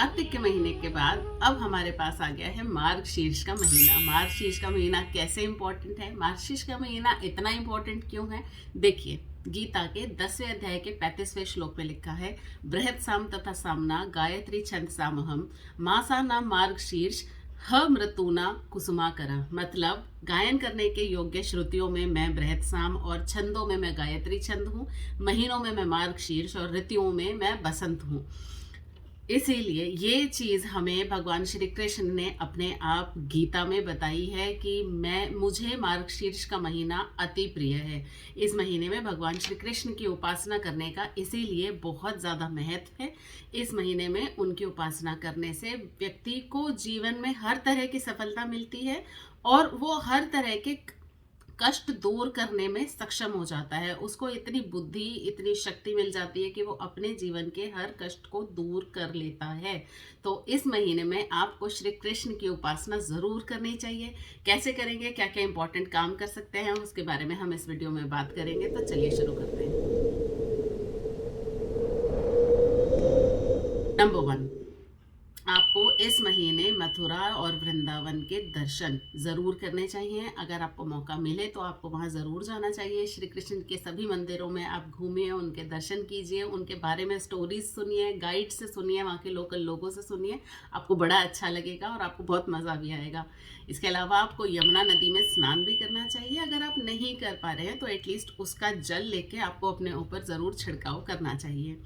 कार्तिक के महीने के बाद अब हमारे पास आ गया है मार्गशीर्ष का महीना। मार्गशीर्ष का महीना कैसे इंपॉर्टेंट है, मार्गशीर्ष का महीना इतना इंपॉर्टेंट क्यों है? देखिए, गीता के 10वें अध्याय के 35वें श्लोक में लिखा है, बृहत साम तथा सामना गायत्री छंद सामहम मासा नाम मार्गशीर्ष ह मृतुना कुसुमाकरा। मतलब गायन करने के योग्य श्रुतियों में मैं बृहत साम और छंदों में मैं गायत्री छंद हूँ, महीनों में मैं मार्गशीर्ष और ऋतुओं में मैं बसंत हूँ। इसीलिए ये चीज़ हमें भगवान श्री कृष्ण ने अपने आप गीता में बताई है कि मुझे मार्गशीर्ष का महीना अति प्रिय है। इस महीने में भगवान श्री कृष्ण की उपासना करने का इसीलिए बहुत ज़्यादा महत्व है। इस महीने में उनकी उपासना करने से व्यक्ति को जीवन में हर तरह की सफलता मिलती है और वो हर तरह के कष्ट दूर करने में सक्षम हो जाता है। उसको इतनी बुद्धि, इतनी शक्ति मिल जाती है कि वो अपने जीवन के हर कष्ट को दूर कर लेता है। तो इस महीने में आपको श्री कृष्ण की उपासना ज़रूर करनी चाहिए। कैसे करेंगे, क्या क्या इंपॉर्टेंट काम कर सकते हैं, उसके बारे में हम इस वीडियो में बात करेंगे। तो चलिए शुरू करते हैं। नंबर 1, आपको इस महीने मथुरा और वृंदावन के दर्शन ज़रूर करने चाहिए। अगर आपको मौका मिले तो आपको वहाँ ज़रूर जाना चाहिए। श्री कृष्ण के सभी मंदिरों में आप घूमिए, उनके दर्शन कीजिए, उनके बारे में स्टोरीज सुनिए, गाइड से सुनिए, वहाँ के लोकल लोगों से सुनिए। आपको बड़ा अच्छा लगेगा और आपको बहुत मज़ा भी आएगा। इसके अलावा आपको यमुना नदी में स्नान भी करना चाहिए। अगर आप नहीं कर पा रहे हैं तो एटलीस्ट उसका जल लेके आपको अपने ऊपर ज़रूर छिड़काव करना चाहिए।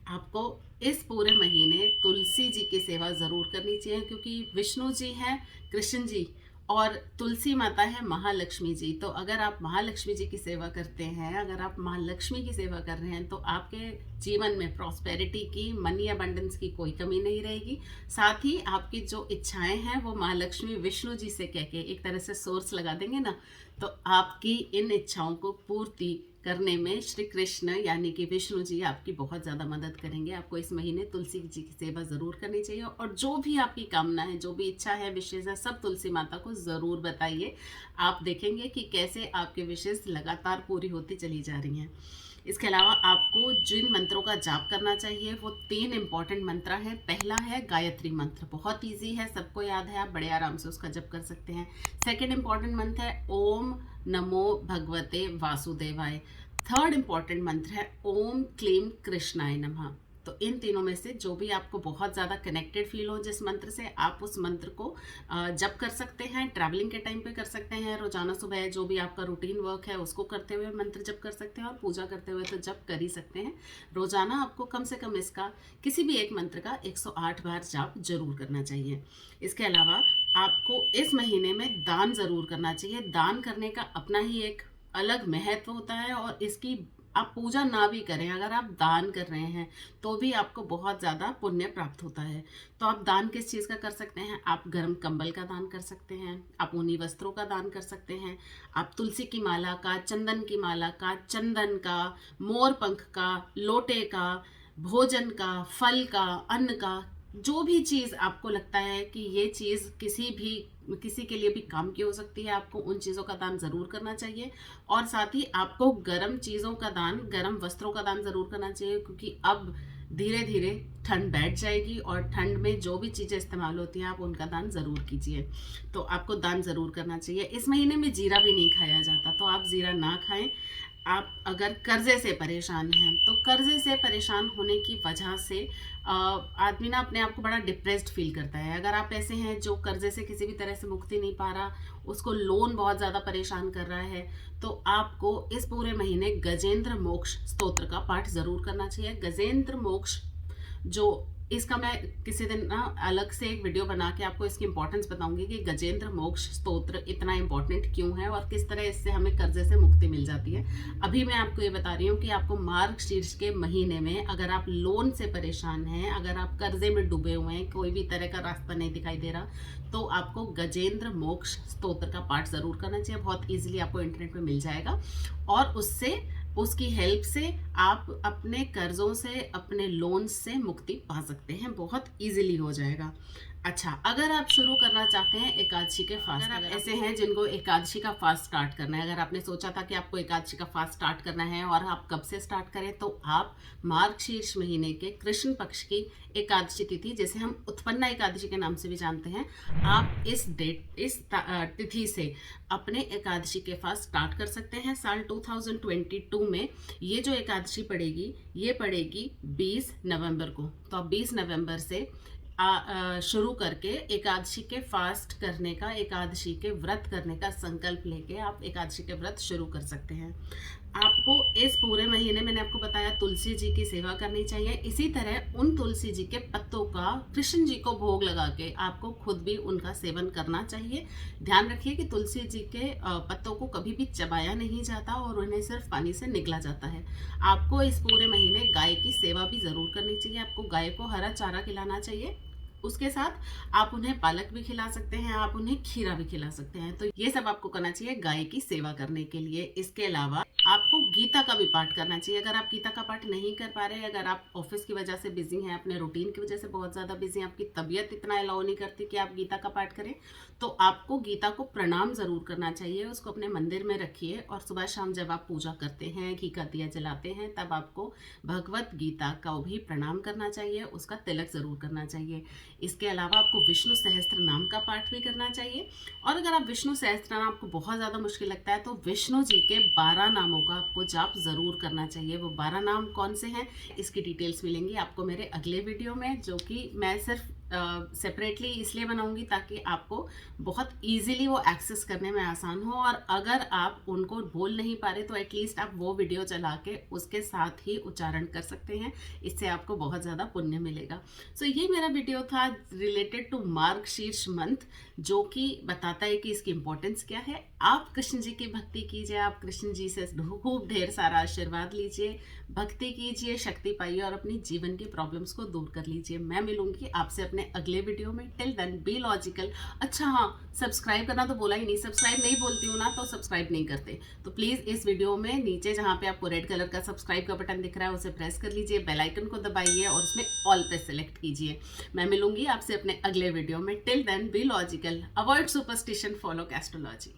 आपको इस पूरे महीने तुलसी जी की सेवा ज़रूर करनी चाहिए, क्योंकि विष्णु जी हैं कृष्ण जी और तुलसी माता है महालक्ष्मी जी। तो अगर आप महालक्ष्मी जी की सेवा करते हैं, अगर आप महालक्ष्मी की सेवा कर रहे हैं, तो आपके जीवन में प्रॉस्पेरिटी की, मनी अबंडेंस की कोई कमी नहीं रहेगी। साथ ही आपकी जो इच्छाएं हैं वो महालक्ष्मी विष्णु जी से कह के एक तरह से सोर्स लगा देंगे ना, तो आपकी इन इच्छाओं को पूर्ति करने में श्री कृष्ण यानी कि विष्णु जी आपकी बहुत ज़्यादा मदद करेंगे। आपको इस महीने तुलसी जी की सेवा ज़रूर करनी चाहिए और जो भी आपकी कामना है, जो भी इच्छा है, विशेष है, सब तुलसी माता को ज़रूर बताइए। आप देखेंगे कि कैसे आपके विशेष लगातार पूरी होती चली जा रही हैं। इसके अलावा आपको जिन मंत्रों का जाप करना चाहिए वो 3 इंपॉर्टेंट मंत्र हैं। पहला है गायत्री मंत्र, बहुत इजी है, सबको याद है, आप बड़े आराम से उसका जप कर सकते हैं। सेकंड इंपॉर्टेंट मंत्र है ओम नमो भगवते वासुदेवाय। थर्ड इंपॉर्टेंट मंत्र है ओम क्लीम कृष्णाय नमः। तो इन तीनों में से जो भी आपको बहुत ज़्यादा कनेक्टेड फील हो जिस मंत्र से, आप उस मंत्र को जप कर सकते हैं। ट्रैवलिंग के टाइम पे कर सकते हैं, रोजाना सुबह जो भी आपका रूटीन वर्क है उसको करते हुए मंत्र जप कर सकते हैं और पूजा करते हुए तो जप कर ही सकते हैं। रोजाना आपको कम से कम इसका किसी भी एक मंत्र का 108 बार जाप जरूर करना चाहिए। इसके अलावा आपको इस महीने में दान ज़रूर करना चाहिए। दान करने का अपना ही एक अलग महत्व होता है और इसकी आप पूजा ना भी करें, अगर आप दान कर रहे हैं तो भी आपको बहुत ज़्यादा पुण्य प्राप्त होता है। तो आप दान किस चीज़ का कर सकते हैं? आप गर्म कंबल का दान कर सकते हैं, आप ऊनी वस्त्रों का दान कर सकते हैं, आप तुलसी की माला का, चंदन की माला का, चंदन का, मोर पंख का, लोटे का, भोजन का, फल का, अन्न का, जो भी चीज़ आपको लगता है कि ये चीज़ किसी के लिए भी काम की हो सकती है, आपको उन चीज़ों का दान ज़रूर करना चाहिए। और साथ ही आपको गर्म चीज़ों का दान, गर्म वस्त्रों का दान ज़रूर करना चाहिए, क्योंकि अब धीरे धीरे ठंड बैठ जाएगी और ठंड में जो भी चीज़ें इस्तेमाल होती हैं आप उनका दान ज़रूर कीजिए। तो आपको दान ज़रूर करना चाहिए। इस महीने में जीरा भी नहीं खाया जाता, तो आप जीरा ना खाएं। आप अगर कर्जे से परेशान हैं तो कर्जे से परेशान होने की वजह से आदमी ना अपने आप को बड़ा डिप्रेस्ड फील करता है। अगर आप ऐसे हैं जो कर्जे से किसी भी तरह से मुक्ति नहीं पा रहा, उसको लोन बहुत ज़्यादा परेशान कर रहा है, तो आपको इस पूरे महीने गजेंद्र मोक्ष स्तोत्र का पाठ ज़रूर करना चाहिए। गजेंद्र मोक्ष जो इसका मैं किसी दिन ना अलग से एक वीडियो बना के आपको इसकी इंपॉर्टेंस बताऊंगी कि गजेंद्र मोक्ष स्तोत्र इतना इंपॉर्टेंट क्यों है और किस तरह इससे हमें कर्जे से मुक्ति मिल जाती है। अभी मैं आपको ये बता रही हूँ कि आपको मार्गशीर्ष के महीने में अगर आप लोन से परेशान हैं, अगर आप कर्जे में डूबे हुए हैं, कोई भी तरह का रास्ता नहीं दिखाई दे रहा, तो आपको गजेंद्र मोक्ष स्तोत्र का पाठ ज़रूर करना चाहिए। बहुत ईजिली आपको इंटरनेट पर मिल जाएगा और उसकी हेल्प से आप अपने कर्जों से, अपने लोन से मुक्ति पा सकते हैं, बहुत इजीली हो जाएगा। अच्छा, अगर आप शुरू करना चाहते हैं एकादशी के फास्ट, अगर आप ऐसे हैं जिनको एकादशी का फास्ट स्टार्ट करना है, अगर आपने सोचा था कि आपको एकादशी का फास्ट स्टार्ट करना है और आप कब से स्टार्ट करें, तो आप मार्गशीर्ष महीने के कृष्ण पक्ष की एकादशी तिथि, जैसे हम उत्पन्ना एकादशी के नाम से भी जानते हैं, आप इस तिथि से अपने एकादशी के फास्ट स्टार्ट कर सकते हैं। साल 2022 में ये जो एकादशी पड़ेगी, ये पड़ेगी 20 नवंबर को। तो आप 20 नवंबर से शुरू करके एकादशी के फास्ट करने का, एकादशी के व्रत करने का संकल्प लेके आप एकादशी के व्रत शुरू कर सकते हैं। आपको इस पूरे महीने, मैंने आपको बताया, तुलसी जी की सेवा करनी चाहिए। इसी तरह उन तुलसी जी के पत्तों का कृष्ण जी को भोग लगा के आपको खुद भी उनका सेवन करना चाहिए। ध्यान रखिए कि तुलसी जी के पत्तों को कभी भी चबाया नहीं जाता और उन्हें सिर्फ पानी से निगला जाता है। आपको इस पूरे महीने गाय की सेवा भी ज़रूर करनी चाहिए। आपको गाय को हरा चारा खिलाना चाहिए। उसके साथ आप उन्हें पालक भी खिला सकते हैं, आप उन्हें खीरा भी खिला सकते हैं। तो ये सब आपको करना चाहिए गाय की सेवा करने के लिए। इसके अलावा आपको गीता का भी पाठ करना चाहिए। अगर आप गीता का पाठ नहीं कर पा रहे, अगर आप ऑफिस की वजह से बिजी हैं, अपने रूटीन की वजह से बहुत ज़्यादा बिजी हैं, आपकी तबीयत इतना अलाउ नहीं करती कि आप गीता का पाठ करें, तो आपको गीता को प्रणाम ज़रूर करना चाहिए। उसको अपने मंदिर में रखिए और सुबह शाम जब आप पूजा करते हैं, घी का दिया जलाते हैं, तब आपको भगवत गीता का भी प्रणाम करना चाहिए, उसका तिलक ज़रूर करना चाहिए। इसके अलावा आपको विष्णु सहस्त्र नाम का पाठ भी करना चाहिए। और अगर आप विष्णु सहस्त्र नाम आपको बहुत ज़्यादा मुश्किल लगता है, तो विष्णु जी के 12 नामों का आपको जाप ज़रूर करना चाहिए। वो 12 नाम कौन से हैं, इसकी डिटेल्स मिलेंगी आपको मेरे अगले वीडियो में, जो कि मैं सिर्फ सेपरेटली इसलिए बनाऊंगी ताकि आपको बहुत इजीली वो एक्सेस करने में आसान हो। और अगर आप उनको बोल नहीं पा रहे, तो एटलीस्ट आप वो वीडियो चला के उसके साथ ही उच्चारण कर सकते हैं। इससे आपको बहुत ज़्यादा पुण्य मिलेगा। सो ये मेरा वीडियो था रिलेटेड टू मार्गशीर्ष मंथ, जो कि बताता है कि इसकी इम्पोर्टेंस क्या है। आप कृष्ण जी की भक्ति कीजिए, आप कृष्ण जी से खूब ढेर सारा आशीर्वाद लीजिए, भक्ति कीजिए, शक्ति पाइए और अपनी जीवन की प्रॉब्लम्स को दूर कर लीजिए। मैं मिलूंगी आपसे अपने अगले वीडियो में। Till then be logical. अच्छा हाँ, सब्सक्राइब करना तो बोला ही नहीं, सब्सक्राइब नहीं बोलती हूँ ना, तो सब्सक्राइब नहीं करते, तो प्लीज़ इस वीडियो में नीचे जहाँ पे आपको रेड कलर का सब्सक्राइब का बटन दिख रहा है, उसे प्रेस कर लीजिए, बेल आइकन को दबाइए और उसमें ऑल पे सेलेक्ट कीजिए। मैं मिलूंगी आपसे अपने अगले वीडियो में। Till then be logical, avoid superstition, follow astrology.